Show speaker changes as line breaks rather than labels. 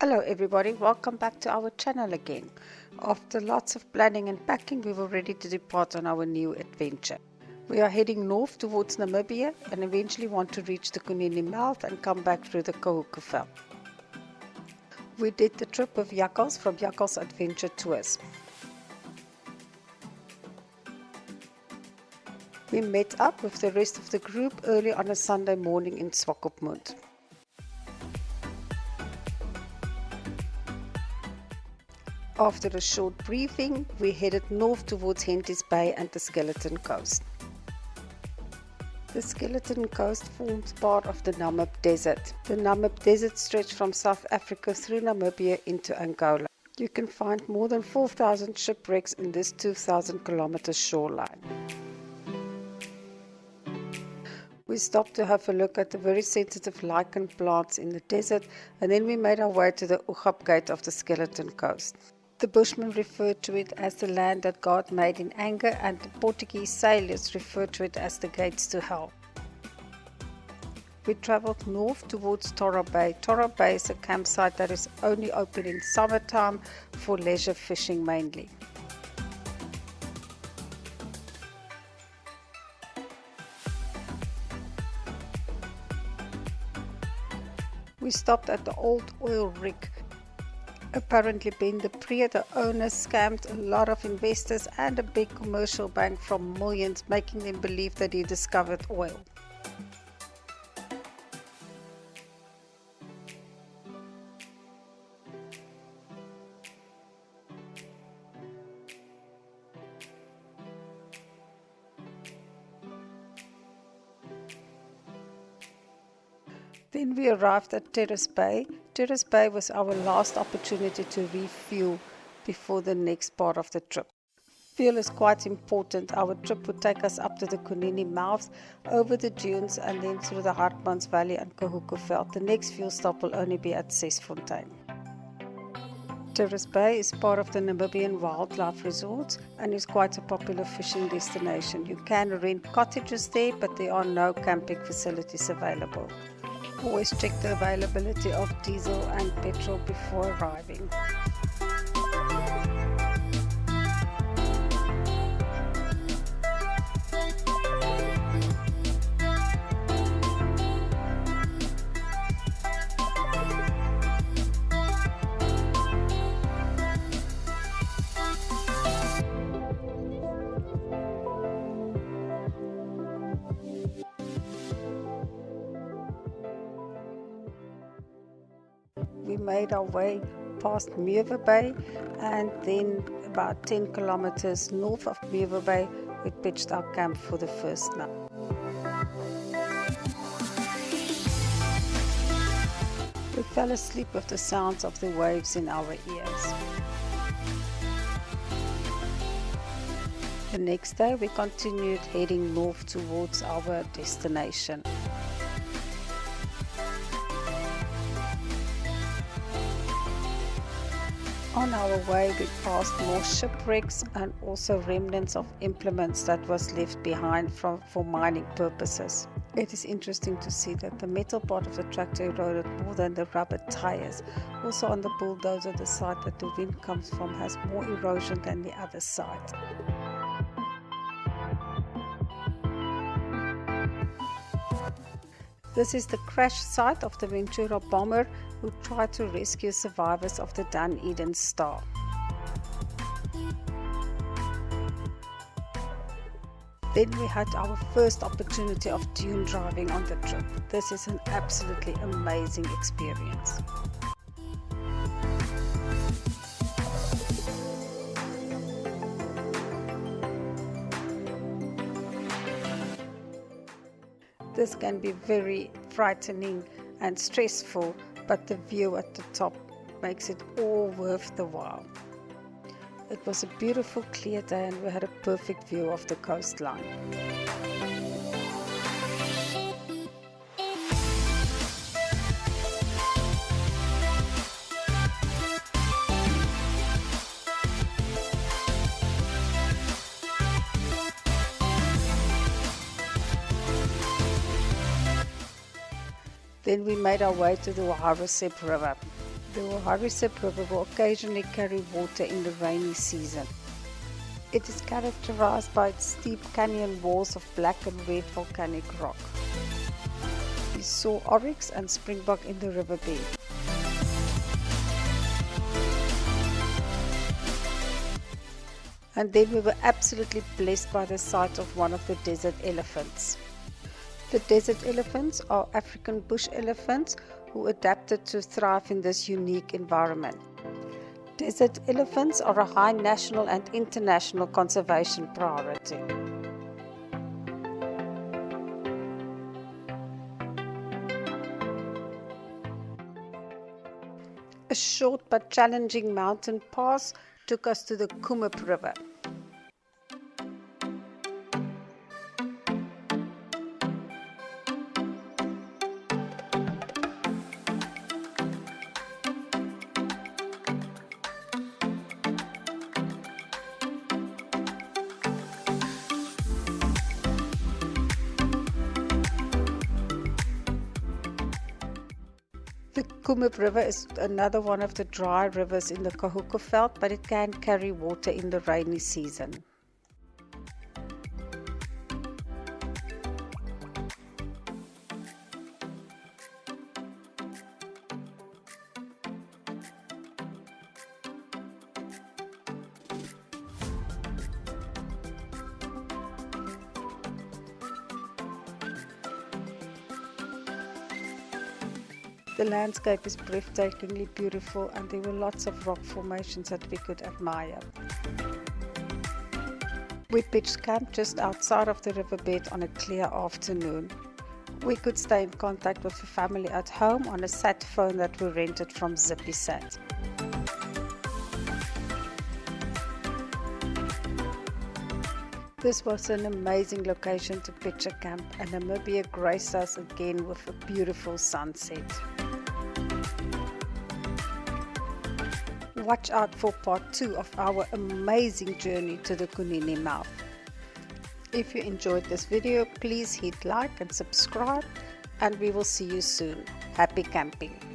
Hello everybody, welcome back to our channel again. After lots of planning and packing, we were ready to depart on our new adventure. We are heading north towards Namibia and eventually want to reach the Kunene Mouth and come back through the Kaokoveld. We did the trip with Jakkals from Jakkals Adventure Tours. We met up with the rest of the group early on a Sunday morning in Swakopmund. After a short briefing, we headed north towards Titus Bay and the Skeleton Coast. The Skeleton Coast forms part of the Namib Desert. The Namib Desert stretches from South Africa through Namibia into Angola. You can find more than 4,000 shipwrecks in this 2,000 kilometer shoreline. We stopped to have a look at the very sensitive lichen plants in the desert, and then we made our way to the Ughab Gate of the Skeleton Coast. The Bushmen referred to it as the land that God made in anger, and the Portuguese sailors referred to it as the gates to hell. We travelled north towards Torra Bay. Torra Bay is a campsite that is only open in summertime for leisure fishing mainly. We stopped at the old oil rig. Apparently Ben the Pre, the owner, scammed a lot of investors and a big commercial bank from millions, making them believe that he discovered oil. Then we arrived at Titus Bay. Titus Bay was our last opportunity to refuel before the next part of the trip. Fuel is quite important. Our trip would take us up to the Kunene Mouth, over the dunes and then through the Hartmann Valley and Kaokoveld. The next fuel stop will only be at Sesfontein. Titus Bay is part of the Namibian Wildlife Resorts and is quite a popular fishing destination. You can rent cottages there, but there are no camping facilities available. Always check the availability of diesel and petrol before arriving. We made our way past Namibia Bay, and then about 10 kilometers north of Namibia Bay, we pitched our camp for the first night. We fell asleep with the sounds of the waves in our ears. The next day we continued heading north towards our destination. On our way we passed more shipwrecks and also remnants of implements that was left behind for mining purposes. It is interesting to see that the metal part of the tractor eroded more than the rubber tires. Also on the bulldozer, the side that the wind comes from has more erosion than the other side. This is the crash site of the Ventura bomber who tried to rescue survivors of the Dunedin Star. Then we had our first opportunity of dune driving on the trip. This is an absolutely amazing experience. This can be very frightening and stressful, but the view at the top makes it all worth the while. It was a beautiful clear day and we had a perfect view of the coastline. Then we made our way to the Harbour Sea river. The Harbour Sea River will occasionally carry water in the rainy season. It is characterized by its steep canyon walls of black and red volcanic rock. We saw oryx and springbok in the riverbed. And then we were absolutely blessed by the sight of one of the desert elephants. The desert elephants are African bush elephants who adapted to thrive in this unique environment. Desert elephants are a high national and international conservation priority. A short but challenging mountain pass took us to the Kunene River. The Kunene River is another one of the dry rivers in the Kaokoveld, but it can carry water in the rainy season. The landscape is breathtakingly beautiful and there were lots of rock formations that we could admire. We pitched camp just outside of the riverbed on a clear afternoon. We could stay in contact with the family at home on a sat phone that we rented from ZippySat. This was an amazing location to pitch a camp, and Namibia graced us again with a beautiful sunset. Watch out for part 2 of our amazing journey to the Kunene Mouth. If you enjoyed this video, please hit like and subscribe, and we will see you soon. Happy camping!